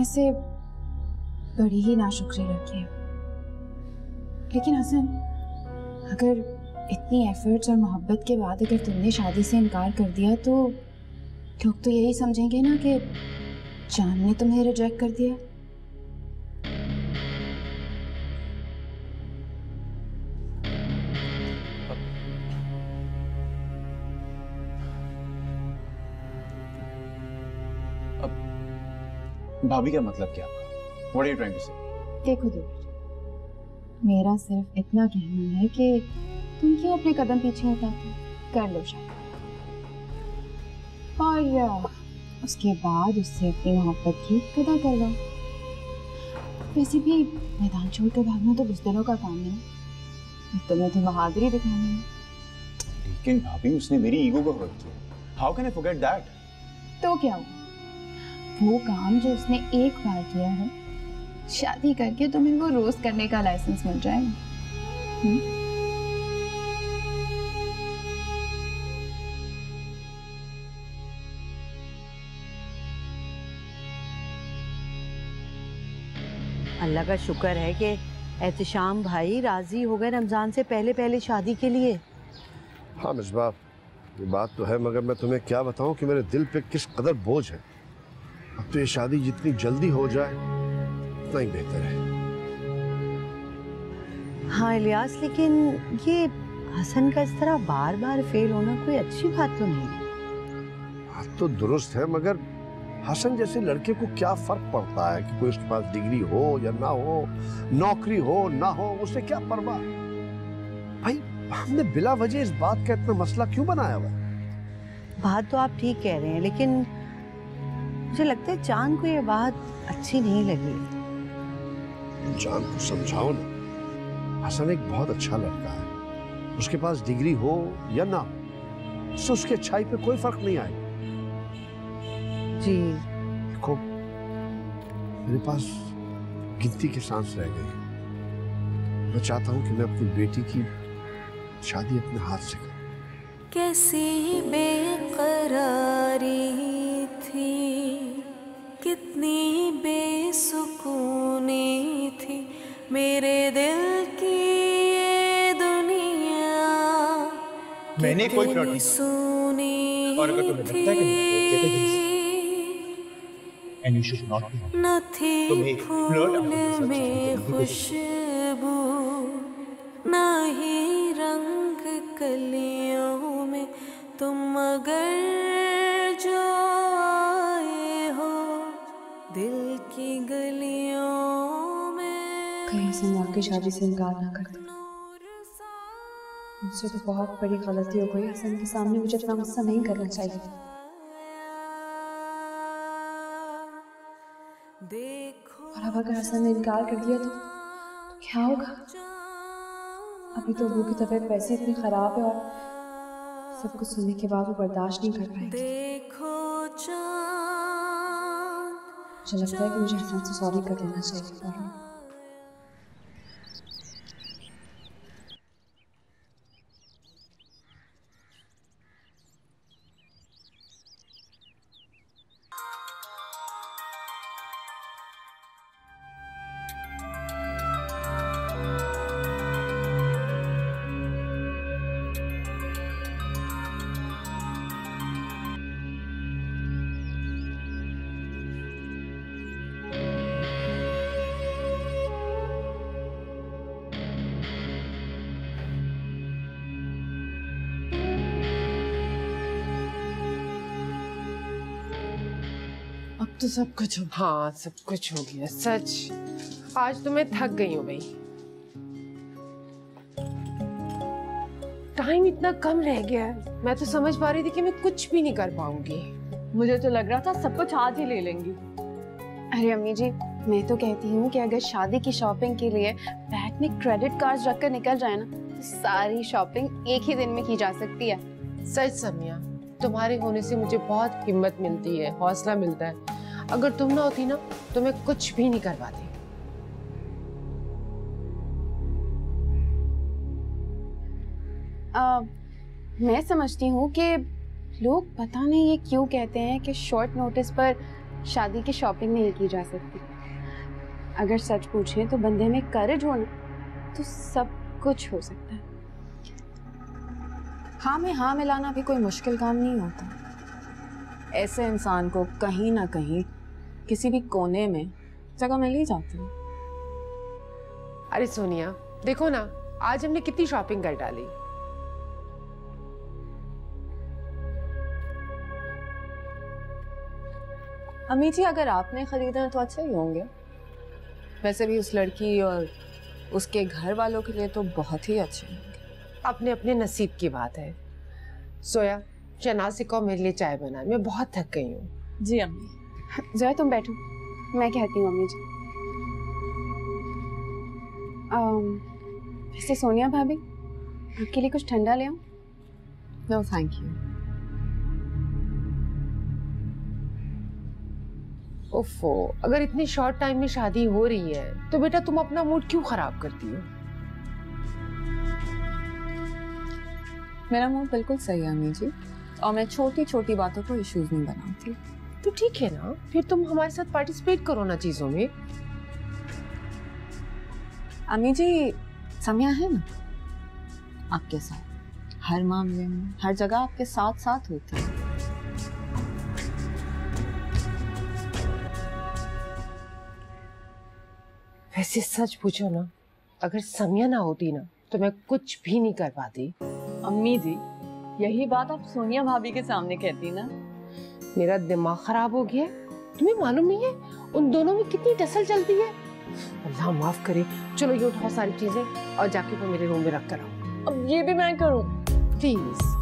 वैसे बड़ी ही नाशुक्री लड़की है, लेकिन हसन अगर इतनी एफर्ट्स और मोहब्बत के बाद अगर तुमने शादी से इनकार कर दिया तो लोग तो यही समझेंगे ना कि जान ने तुम्हें रिजेक्ट कर दिया। भाभी का मतलब क्या आपका? What are you trying to say? देखो मेरा सिर्फ इतना कहना है कि तुम क्यों अपने कदम पीछे हटाते, कर लो शादी और उसके बाद उससे अपनी मोहब्बत की कदर कर लो। वैसे भी मैदान छोड़कर भागना तो बुज़दिलों का काम है, तुम्हें तो बहादुरी दिखानी है। लेकिन भाभी उसने मेरी ईगो को हर्ट किया। How can I forget that? तो क्या हुआ? वो काम जो उसने एक बार किया है, शादी करके तुम्हें वो रोज करने का लाइसेंस मिल जाएगा। अल्लाह का शुक्र है कि एहतिशाम भाई राजी हो गए रमजान से पहले पहले शादी के लिए। हाँ मिसबा, ये बात तो है, मगर मैं तुम्हें क्या बताऊं कि मेरे दिल पे किस कदर बोझ है। अब तो ये शादी जितनी जल्दी हो जाए उतना ही बेहतर है। हाँ इलियास, लेकिन ये हसन का इस तरह बार बार फेल होना कोई अच्छी बात तो नहीं है। बात तो दुरुस्त है, मगर हसन जैसे लड़के को क्या फर्क पड़ता है कि कोई उसके पास डिग्री हो या ना हो, नौकरी हो ना हो, उसे क्या परवाह। भाई हमने बिला वजह इस बात का इतना मसला क्यों बनाया हुआ? बात तो आप ठीक कह रहे हैं, लेकिन मुझे लगता है चांद को ये बात अच्छी नहीं लगी। चांद को समझाओ ना, हसन एक बहुत अच्छा लड़का है, उसके पास डिग्री हो या ना, इससे उसकी अच्छाई पे कोई फर्क नहीं आएगा। जी देखो मेरे पास गिनती के सांस रह गए, मैं चाहता हूँ कि मैं अपनी बेटी की शादी अपने हाथ से करूं। कैसी बेकरारी थी, कितनी बेसुकूनी थी मेरे दिल की ये दुनिया, मैंने कोई प्लॉट सुनी और अगर तुम्हें लगता है कि and you should not be न थी फूल में खुशबू, न ही रंग कलियों में तुम मगर जो आए हो दिल की गलियों में। कहीं से वाकई शादी से इनकार ना कर दो। मुझसे तो बहुत बड़ी गलती हो गई, हसन के सामने मुझे इतना गुस्सा नहीं करना चाहिए। और अब अगर हसन ने इनकार कर दिया तो क्या होगा? अभी तो अबू की तबीयत वैसे इतनी खराब है और सब कुछ सुनने के बाद वो बर्दाश्त नहीं कर पाएंगे। मुझे लगता है कि मुझे हसन से सॉरी कर देना चाहिए। अब तो सब कुछ हो। हाँ सब कुछ हो गया, सच आज तो मैं थक गई हूँ भाई। टाइम इतना कम रह गया है, मैं तो समझ पा रही थी कि मैं कुछ भी नहीं कर पाऊंगी। मुझे तो लग रहा था सब कुछ आज ही ले लेंगी। अरे अम्मी जी, मैं तो कहती हूँ कि अगर शादी की शॉपिंग के लिए बैग में क्रेडिट कार्ड रखकर निकल जाए ना, तो सारी शॉपिंग एक ही दिन में की जा सकती है। सच समिया, तुम्हारे होने से मुझे बहुत हिम्मत मिलती है, हौसला मिलता है। अगर तुम ना होती ना तो मैं कुछ भी नहीं कर पाती। मैं समझती हूँ कि लोग पता नहीं ये क्यों कहते हैं कि शॉर्ट नोटिस पर शादी की शॉपिंग नहीं की जा सकती। अगर सच पूछे तो बंदे में करेज हो ना तो सब कुछ हो सकता है। हाँ में हाँ मिलाना भी कोई मुश्किल काम नहीं होता। ऐसे इंसान को कहीं ना कहीं किसी भी कोने में जगह मिल ही जाती है। अरे सोनिया देखो ना, आज हमने कितनी शॉपिंग कर डाली। अम्मी जी अगर आपने खरीदा तो अच्छे ही होंगे। वैसे भी उस लड़की और उसके घर वालों के लिए तो बहुत ही अच्छे होंगे। अपने अपने नसीब की बात है। सोया शहनाज़ को मेरे लिए चाय बना, मैं बहुत थक गई हूँ। जी अम्मी। जोया तुम बैठो, मैं कहती हूँ अम्मी जी। वैसे सोनिया भाभी आपके लिए कुछ ठंडा ले आऊं? No thank you. ओफो, अगर इतनी शॉर्ट टाइम में शादी हो रही है तो बेटा तुम अपना मूड क्यों खराब करती हो? मेरा मूड बिल्कुल सही है अम्मी जी, और मैं छोटी छोटी बातों को इश्यूज नहीं बनाती। तो ठीक है ना, फिर तुम हमारे साथ पार्टिसिपेट करो ना चीजों में। अम्मी जी समिया है ना आपके साथ, हर मामले में हर जगह आपके साथ साथ होती है। वैसे सच पूछो ना, अगर समिया ना होती ना तो मैं कुछ भी नहीं कर पाती। अम्मी जी यही बात आप सोनिया भाभी के सामने कहती ना। मेरा दिमाग खराब हो गया। तुम्हें मालूम नहीं है उन दोनों में कितनी टसल चलती है। अल्लाह माफ करे। चलो ये उठाओ सारी चीजें और जाके वो मेरे रूम में रख कर आओ। अब ये भी मैं करूं? प्लीज।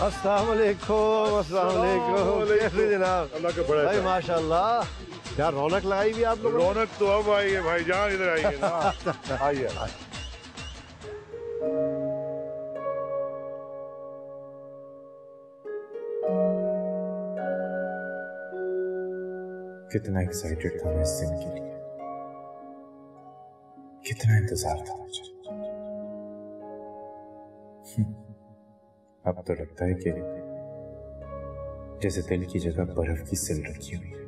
अस्सलाम वालेकुम। अस्सलाम वालेकुम। कैसे जनाब? अल्लाह का बड़ा भाई माशाल्लाह, क्या रौनक लगाई भी आप लोगों ने। रौनक तो अब आई है भाईजान, इधर आइए ना। आइए। कितना एक्साइटेड था मैं इस दिन के लिए, कितना इंतजार था मुझे। अब तो लगता है कि जैसे दिल की जगह बर्फ की सिल रखी हुई है।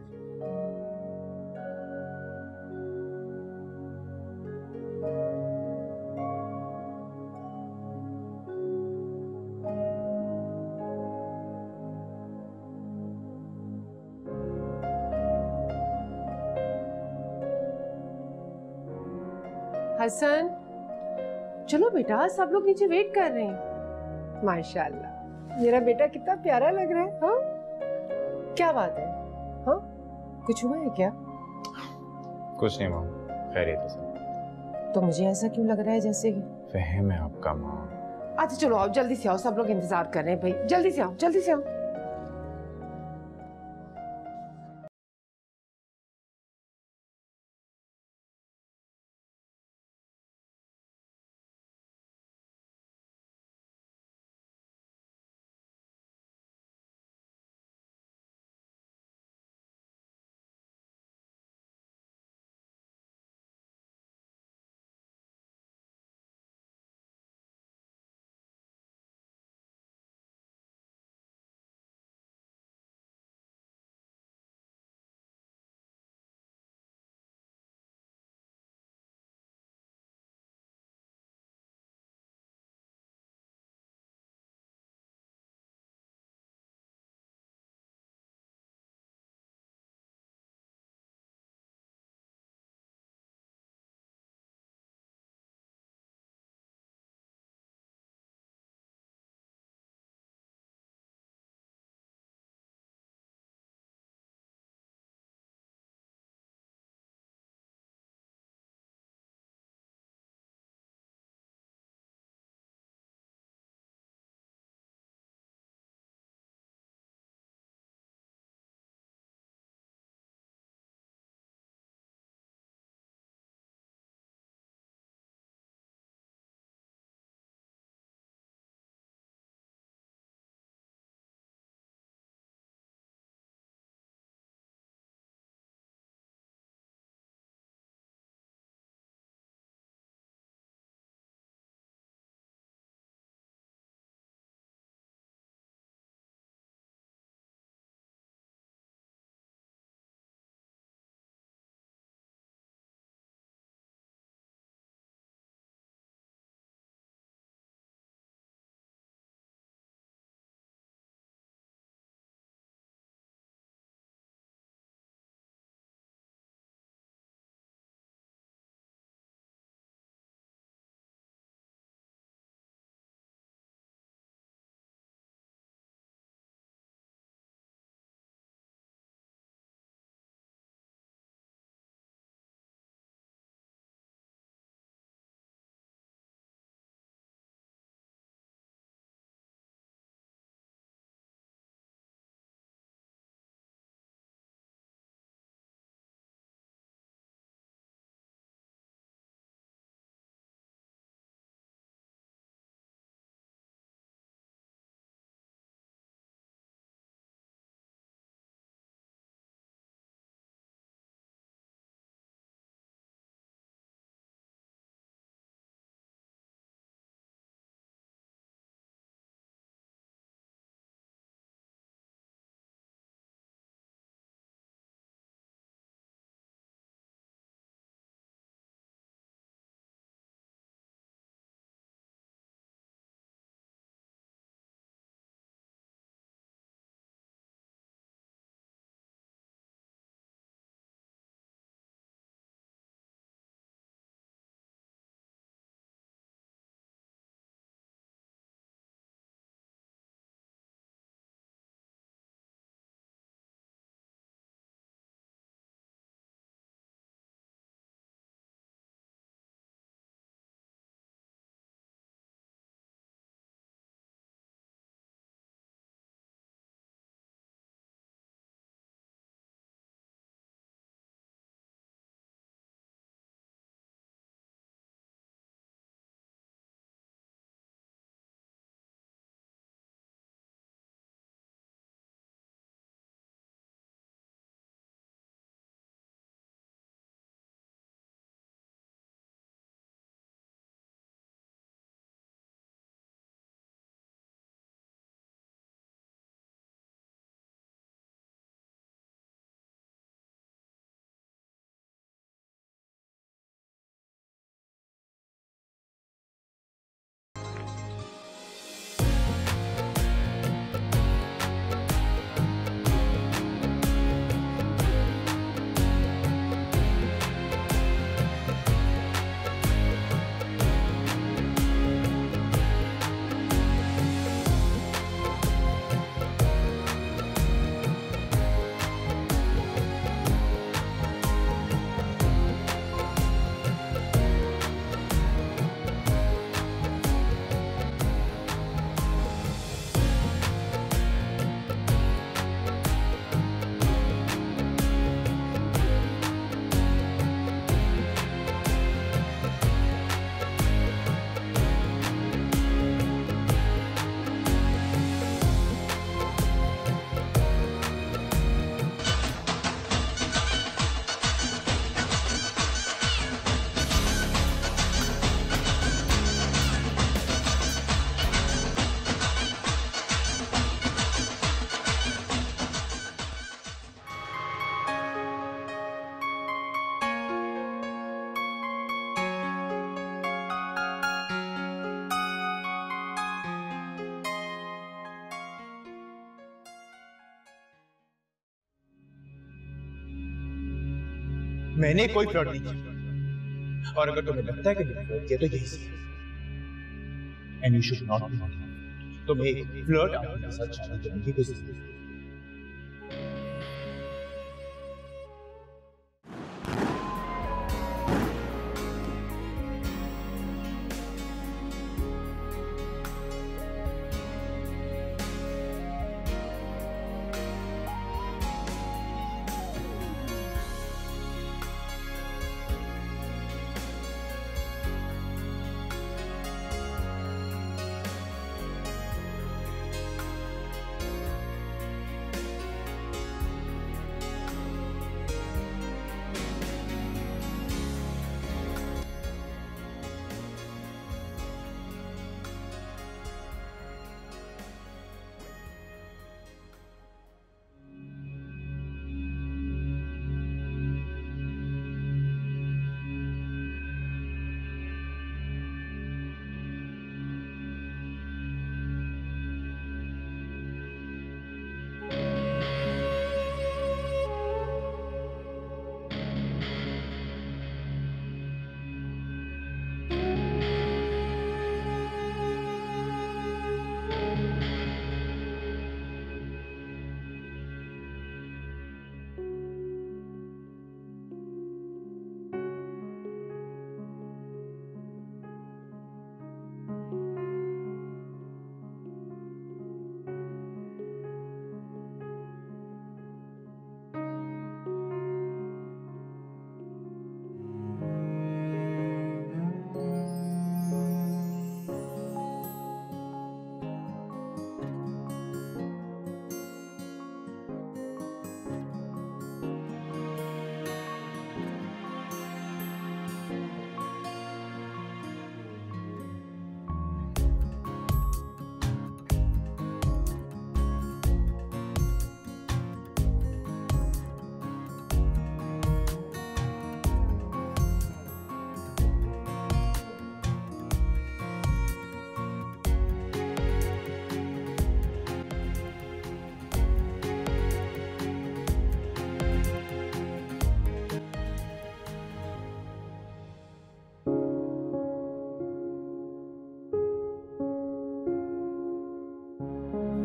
हसन, चलो बेटा, सब लोग नीचे वेट कर रहे हैं। माशाल्लाह, मेरा बेटा कितना प्यारा लग रहा है। हाँ, क्या बात है? हाँ, कुछ हुआ है क्या? कुछ नहीं माँ, खैरियत है सब। तो मुझे ऐसा क्यों लग रहा है जैसे कि वहम है आपका माँ। अच्छा चलो आप जल्दी से आओ, सब लोग इंतजार कर रहे हैं भाई। जल्दी से आओ, जल्दी से आओ। मैंने कोई फ्लर्ट नहीं किया, और अगर तुम्हें लगता है कि मैंने फ्लर्ट किया तो यही सही। And you should not be not. तुम्हें एक फ्लर्ट आपके साथ शादी करने की कोशिश की।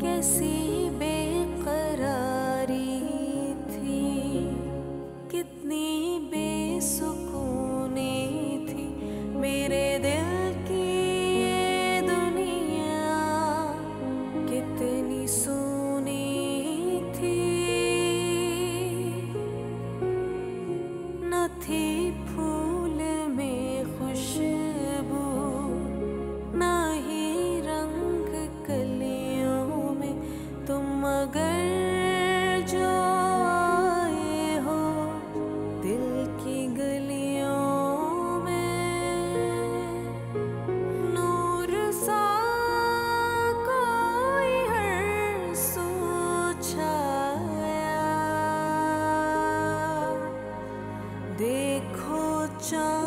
कैसी बेकरारी थी, कितनी बेसुकूनी थी मेरे दिल की ये दुनिया, कितनी सुनी थी। न थी फूल में खुशबू, न ही रंग कलियों में, तुम अगर जो आए हो दिल की गलियों में, नूर सा कोई हर सू छाया। देखो चाँद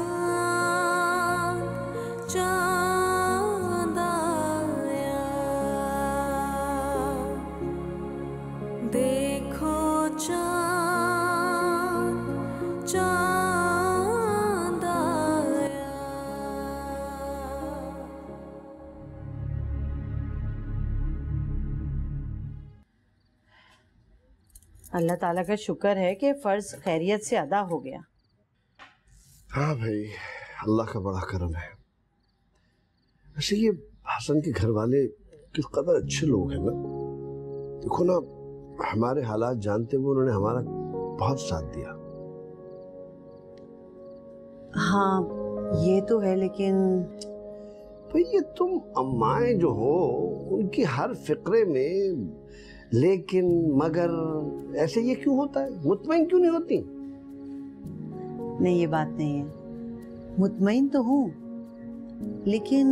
चाँद आया, देखो चाँद चाँद आया। अल्लाह ताला का शुक्र है कि फर्ज खैरियत से अदा हो गया। हाँ भाई, अल्लाह का बड़ा करम है। वैसे ये हसन के घर वाले किस कदर अच्छे लोग हैं ना। देखो ना, हमारे हालात जानते हुए उन्होंने हमारा बहुत साथ दिया। हाँ ये तो है, लेकिन भाई ये तुम अम्माएं जो हो, उनकी हर फिक्रे में लेकिन मगर ऐसे ये क्यों होता है? मुतमईन क्यों नहीं होती? नहीं, ये बात नहीं है। मुतमईन तो हूँ, लेकिन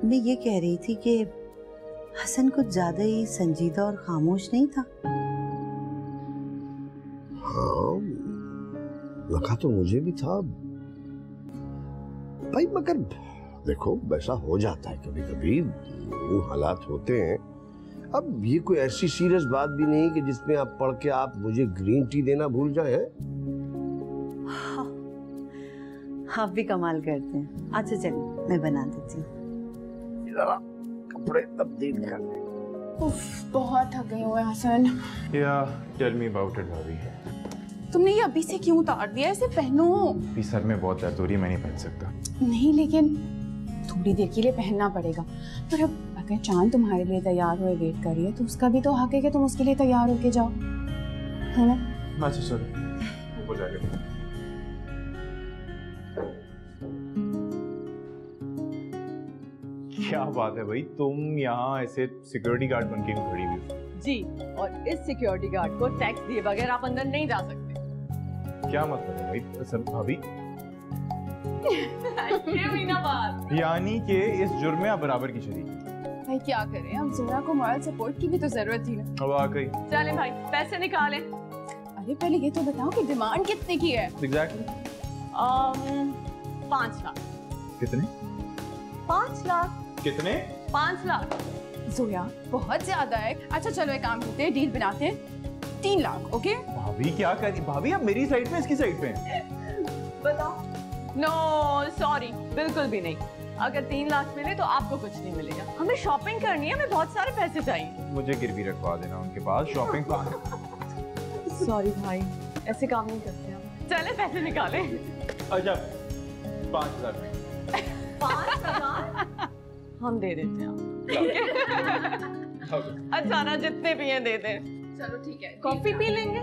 मैं ये कह रही थी कि हसन कुछ ज्यादा ही संजीदा और खामोश नहीं था। हाँ, लगा तो मुझे भी था भाई, मगर देखो वैसा हो जाता है कभी कभी, वो हालात होते हैं। अब ये कोई ऐसी सीरियस बात भी नहीं कि जिसमें आप पढ़ के आप मुझे ग्रीन टी देना भूल जाए। आप भी कमाल करते हैं। अच्छा चलिए मैं बना देती हूँ। जरा कपड़े तब्दील कर ले। उफ, बहुत थक गई हूँ हसन। या टेल मी अबाउट इट भाभी। तुमने ये अभी से क्यों उतार दिया? इसे पहनो। अभी सर में बहुत दर्द हो रही है, मैं नहीं पहन सकता। नहीं, लेकिन थोड़ी देर के लिए पहनना पड़ेगा। पर अब अगर चांद तुम्हारे लिए तैयार हुए वेट कर रही है तो उसका भी तो हक है कि तुम उसके लिए तैयार होके जाओ, है ना? अच्छा सॉरी, ऊपर जाके। क्या बात है भाई, तुम यहाँ ऐसे सिक्योरिटी गार्ड बन के क्यों खड़ी हुई हो? जी, और इस सिक्योरिटी गार्ड को टैक्स दिए बगैर आप अंदर नहीं जा सकते। क्या मतलब है भाई? सब भाभी ये हुई ना बात। यानी कि इस जुर्म में आप बराबर की शरीक। भाई क्या करें, अब ज़ोरा को मॉरल सपोर्ट की भी तो जरूरत थी ना। अब आ गई। चले भाई पैसे निकालें। अरे पहले ये तो बताओ कि डिमांड कितने की है? एग्जैक्टली 5 लाख। कितने? 5 लाख। कितने? 5 लाख। जोया बहुत ज्यादा है। अच्छा चलो एक काम करते हैं, डील बनाते हैं 3 लाख। ओके भाभी क्या कर रही? भाभी आप मेरी साइड पे इसकी साइड पे हैं? बताओ। नो सॉरी, बिल्कुल भी नहीं। अगर 3 लाख मिले तो आपको कुछ नहीं मिलेगा। हमें शॉपिंग करनी है, हमें बहुत सारे पैसे चाहिए। मुझे गिरवी रखवा देना उनके पास शॉपिंग का। सॉरी भाई, ऐसे काम नहीं करते हम। चले पैसे निकालें। अच्छा 5,000 में 5,000 हम दे देते हैं। अच्छा ना, जितने भी हैं दे दें। चलो ठीक है, कॉफी पी लेंगे।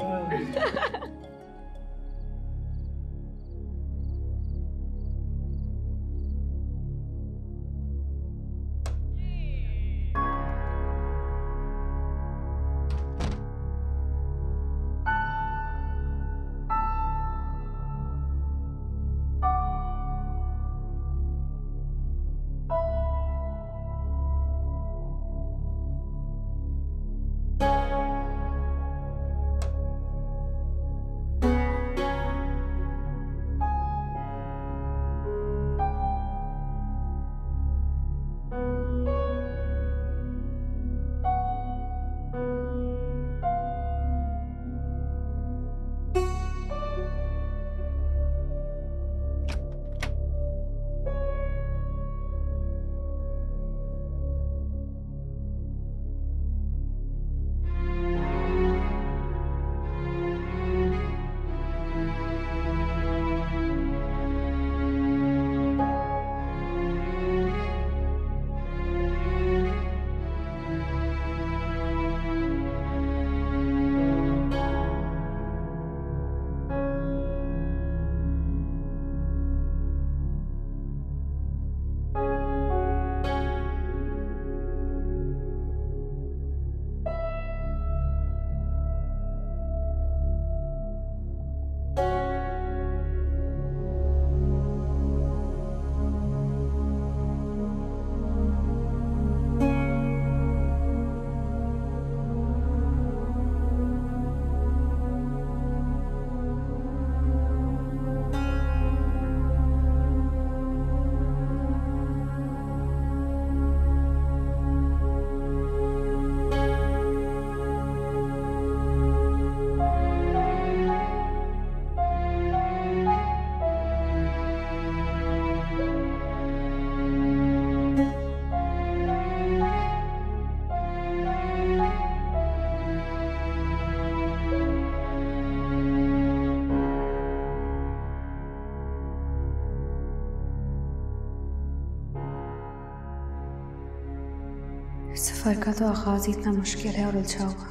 सफ़र का तो आगाज़ इतना मुश्किल है और उलझा हुआ।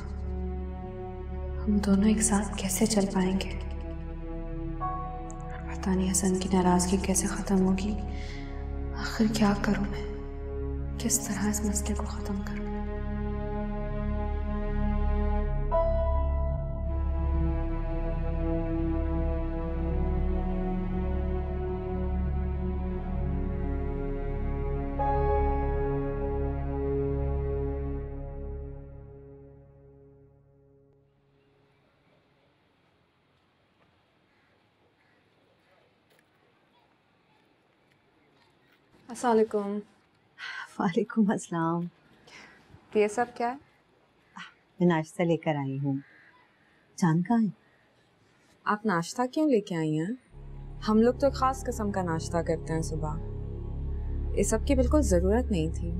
हम दोनों एक साथ कैसे चल पाएंगे? पता नहीं हसन की नाराज़गी कैसे ख़त्म होगी। आखिर क्या करूं मैं? किस तरह इस मसले को ख़त्म करूं? अस्सलाम वालेकुम। वालेकुम अस्सलाम। ये सब क्या है? मैं नाश्ता लेकर आई हूँ। चांद कहाँ है? आप नाश्ता क्यों लेके आई हैं? हम लोग तो एक खास किस्म का नाश्ता करते हैं सुबह। इस सब की बिल्कुल जरूरत नहीं थी।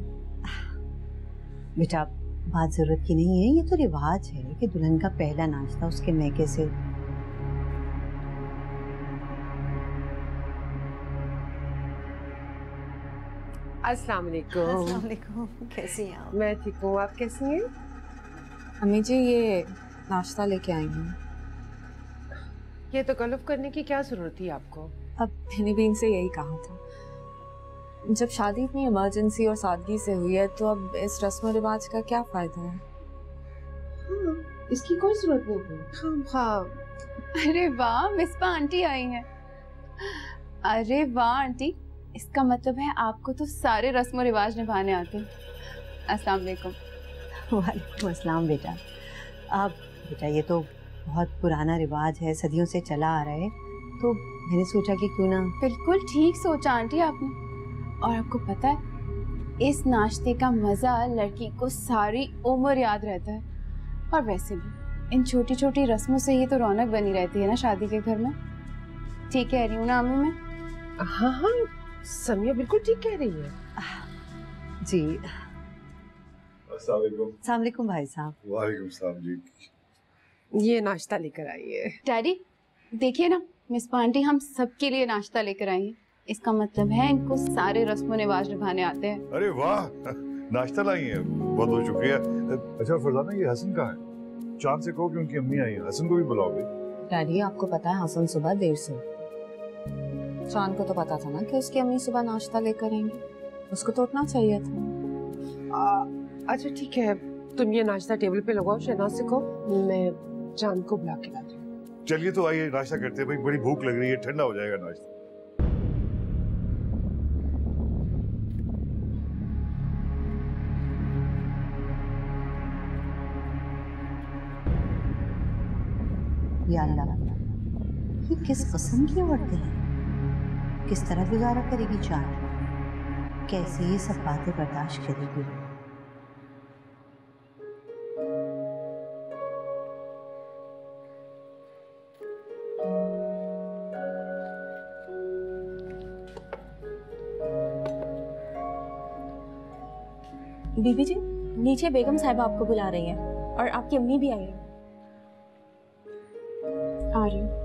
बेटा बात जरूरत की नहीं है, ये तो रिवाज है कि दुल्हन का पहला नाश्ता उसके मैके से। अस्सलाम वालेकुम। अस्सलाम वालेकुम, कैसी हैं आप? मैं ठीक हूँ, आप कैसी हैं? अम्मी जी ये नाश्ता लेके आई हूँ। ये तकल्लुफ करने की क्या जरूरत थी आपको? अब मैंने भी इनसे यही कहा था, जब शादी इतनी इमरजेंसी और सादगी से हुई है तो अब इस रस्म रिवाज का क्या फायदा है। हाँ, इसकी कोई जरूरत नहीं थी। हाँ। अरे वाह, मिसबा आंटी आई हैं। अरे वाह आंटी, इसका मतलब है आपको तो सारे रस्म और रिवाज निभाने आते हैं। अस्सलाम वालेकुम। वालेकुम अस्सलाम बेटा। अब बेटा ये तो बहुत पुराना रिवाज है, सदियों से चला आ रहा है, तो मैंने सोचा कि क्यों ना। बिल्कुल ठीक सोचा आंटी आपने। और आपको पता है, इस नाश्ते का मजा लड़की को सारी उम्र याद रहता है। और वैसे भी इन छोटी छोटी रस्मों से ही तो रौनक बनी रहती है ना शादी के घर में। ठीक कह रही हूँ ना अम्मी मैं? हाँ हाँ, समिया बिल्कुल ठीक कह रही है। जी। अस्सलाम वालेकुम भाई साहब। वालेकुम सलाम जी। ये नाश्ता लेकर आई है। डैडी देखिए ना, मिस आंटी हम सबके लिए नाश्ता लेकर आई हैं। इसका मतलब है इनको सारे रस्म रिवाज निभाने आते हैं। अरे वाह, नाश्ता लाई है, बहुत बहुत शुक्रिया। अच्छा फरजाना, ये हसन कहाँ है? चांद से कहो कि उनकी अम्मी आई है, हसन को भी बुलाओगे? डैडी आपको पता है हसन सुबह देर से। चांद को तो पता था ना कि उसकी अम्मी सुबह नाश्ता लेकर आएंगी, उसको तो उठना चाहिए था। अच्छा ठीक है, तुम ये नाश्ता टेबल पे लगाओ, शहनाज से कहो मैं चांद को बुला के लाती हूँ। चलिए तो आइए नाश्ता करते हैं भाई, बड़ी भूख लग रही है, ठंडा हो जाएगा नाश्ता। या अल्लाह, ये किस किस्म की औरतें हैं? किस तरह गुजारा करेगी चांद? कैसे ये सब बातें बर्दाश्त करेगी? बीबी जी, नीचे बेगम साहिबा आपको बुला रही हैं और आपकी अम्मी भी आई है। आ रही हूँ।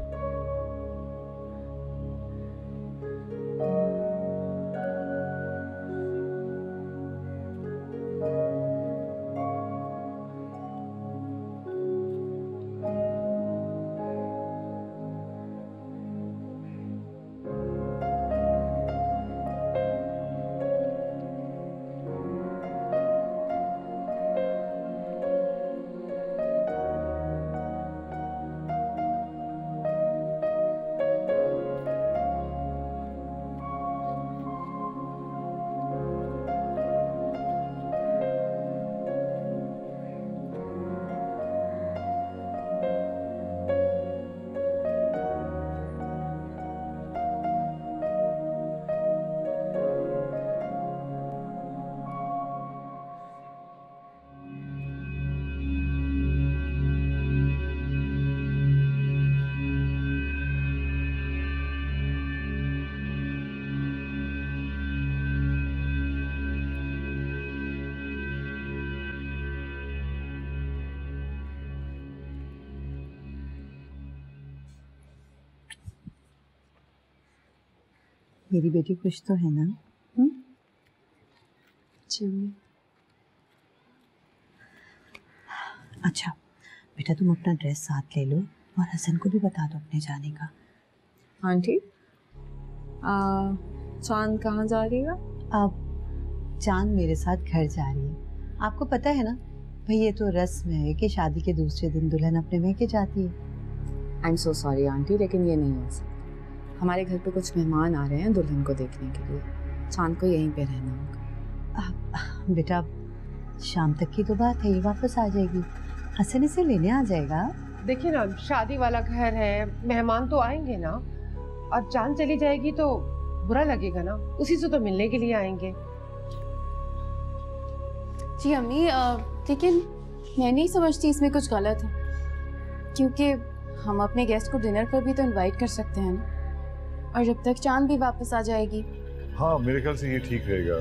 मेरी बेटी खुश तो है ना? अच्छा बेटा, तुम अपना ड्रेस साथ ले लो और हसन को भी बता दो अपने जाने का। आंटी चांद कहाँ जा रही है? अब चांद मेरे साथ घर जा रही है। आपको पता है ना भाई, ये तो रस्म है कि शादी के दूसरे दिन दुल्हन अपने मैके जाती है। I am so sorry aunty, लेकिन ये नहीं हो सकता। हमारे घर पे कुछ मेहमान आ रहे हैं दुल्हन को देखने के लिए, चांद को यहीं पे रहना होगा। बेटा शाम तक की तो बात है, ये वापस आ जाएगी, हसन इसे लेने आ जाएगा। देखिए ना, शादी वाला घर है, मेहमान तो आएंगे ना, और चांद चली जाएगी तो बुरा लगेगा ना, उसी से तो मिलने के लिए आएंगे। जी अम्मी, लेकिन मैं नहीं समझती इसमें कुछ गलत है, क्योंकि हम अपने गेस्ट को डिनर पर भी तो इनवाइट कर सकते हैं ना। और जब तक चांद भी वापस आ जाएगी। हाँ मेरे ख्याल से ये ठीक रहेगा।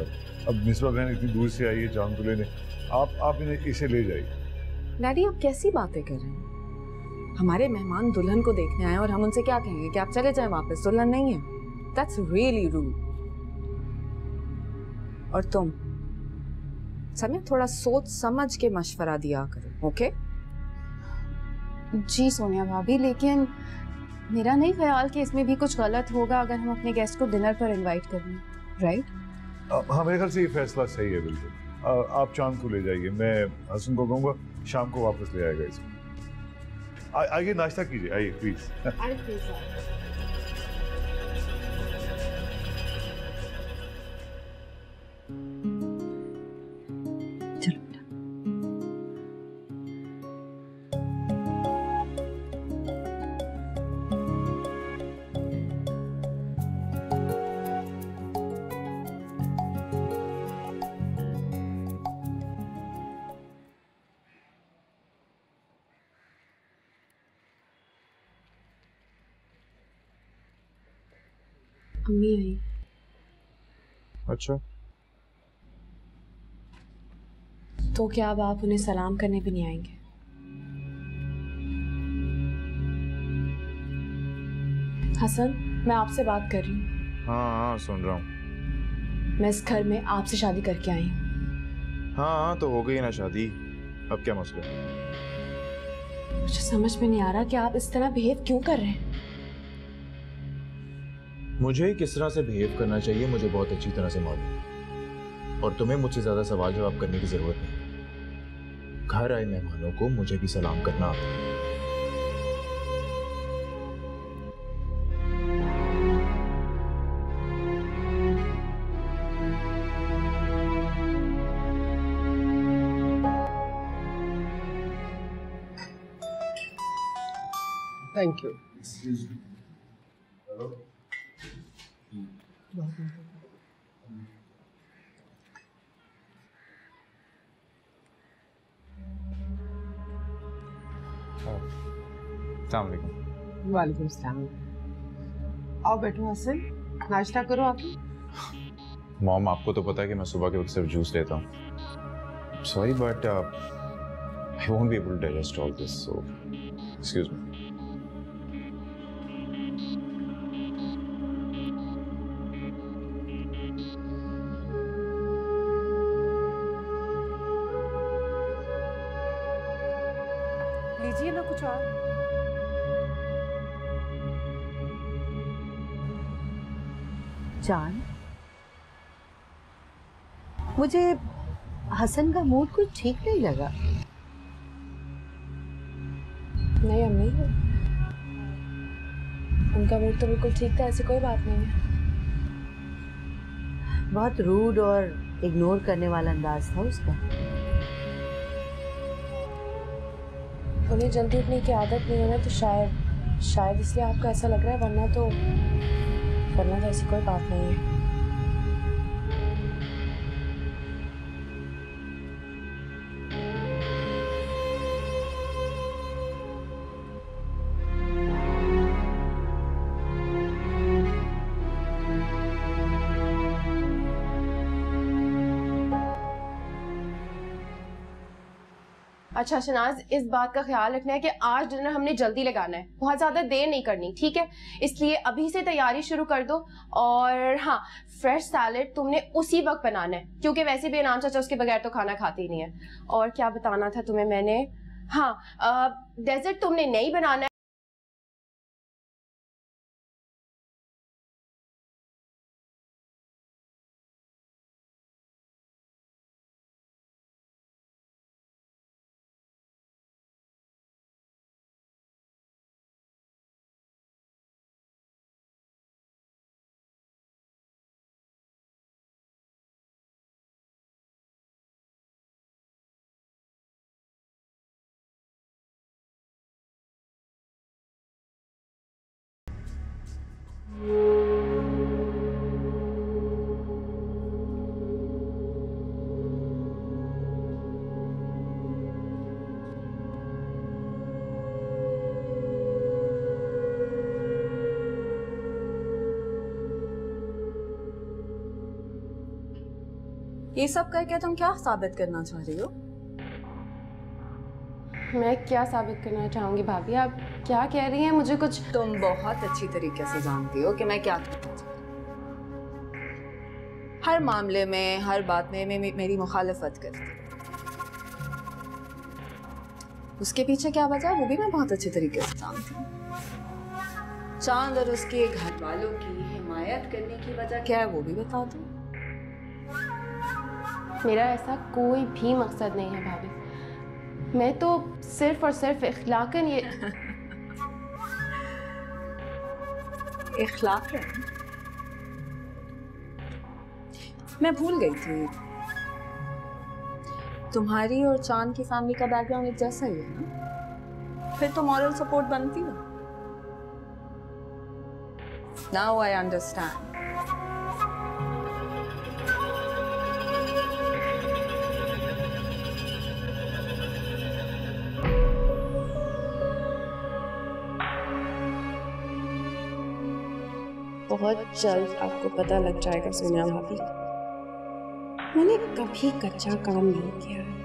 अब मिसबा बहन इतनी दूर से आई है चांद को लेने, आप इन्हें इसे ले जाइए। डैडी आप कैसी बातें कर रहे हैं? हमारे मेहमान दुल्हन को देखने आए और हम उनसे क्या कहेंगे कि आप चले जाएं वापस, दुल्हन नहीं है। That's really rude. और तुम समय थोड़ा सोच समझ के मशवरा दिया करो, ओके? जी सोनिया भाभी, लेकिन मेरा नहीं ख्याल कि इसमें भी कुछ गलत होगा अगर हम अपने गेस्ट को डिनर पर इनवाइट कर लें, राइट? हाँ मेरे ख्याल से ये फैसला सही है बिल्कुल। आप चांद को ले जाइए, मैं हसन को कहूँगा शाम को वापस ले आएगा इसको। आइए नाश्ता कीजिए, आइए प्लीज। अम्मी आई। अच्छा, तो क्या अब आप उन्हें सलाम करने भी नहीं आएंगे? हसन, मैं आपसे बात कर रही हूँ। हाँ सुन रहा हूँ। मैं इस घर में आपसे शादी करके आई हूँ। हाँ तो हो गई ना शादी, अब क्या मसला है? मुझे समझ में नहीं आ रहा कि आप इस तरह बिहेव क्यों कर रहे हैं। मुझे किस तरह से बिहेव करना चाहिए मुझे बहुत अच्छी तरह से मालूम है, और तुम्हें मुझसे ज्यादा सवाल जवाब करने की जरूरत नहीं। घर आए मेहमानों को मुझे भी सलाम करना आता है। Thank you. अस्सलाम वालेकुम। वालेकुम सलाम। आओ बैठो हसन, नाश्ता करो आप। मॉम आपको तो पता है कि मैं सुबह के वक्त सिर्फ जूस लेता हूँ। Sorry but I won't be able to digest all this, so excuse me. लीजिए ना कुछ और। चांद, मुझे हसन का मूड कुछ ठीक नहीं लगा। नहीं अम्मी, उनका मूड तो बिल्कुल ठीक था, ऐसी कोई बात नहीं है। बहुत रूड और इग्नोर करने वाला अंदाज था उसका। उन्हें जल्दी उठने की आदत नहीं है ना, तो शायद इसलिए आपको ऐसा लग रहा है, वरना तो ऐसी कोई बात नहीं है। अच्छा शनाज, इस बात का ख्याल रखना है कि आज डिनर हमने जल्दी लगाना है, बहुत ज्यादा देर नहीं करनी, ठीक है? इसलिए अभी से तैयारी शुरू कर दो। और हाँ, फ्रेश सैलेड तुमने उसी वक्त बनाना है, क्योंकि वैसे भी इनाम चाचा उसके बगैर तो खाना खाते ही नहीं है। और क्या बताना था तुम्हें मैंने, हाँ, डेजर्ट तुमने नहीं बनाना है। ये सब करके तुम क्या साबित करना चाह रही हो? मैं क्या साबित करना चाहूंगी भाभी? आप क्या कह रही हैं? मुझे कुछ तुम बहुत अच्छी तरीके से जानती हो कि मैं क्या करना चाहती हूँ। हर मामले में, हर बात में मेरी मुखालिफत करती। उसके पीछे क्या वजह है वो भी मैं बहुत अच्छे तरीके से जानती हूँ। चांद और उसके घर वालों की हिमायत करने की वजह क्या है वो भी बता दूँ। मेरा ऐसा कोई भी मकसद नहीं है भाभी। मैं तो सिर्फ और सिर्फ इखलाकन ये इखलाकन? मैं भूल गई थी, तुम्हारी और चांद की फैमिली का बैकग्राउंड एक जैसा ही है ना? फिर तो मॉरल सपोर्ट बनती हो। Now I understand. बहुत जल्द आपको पता लग जाएगा सोनिया भाभी, मैंने कभी कच्चा काम नहीं किया है।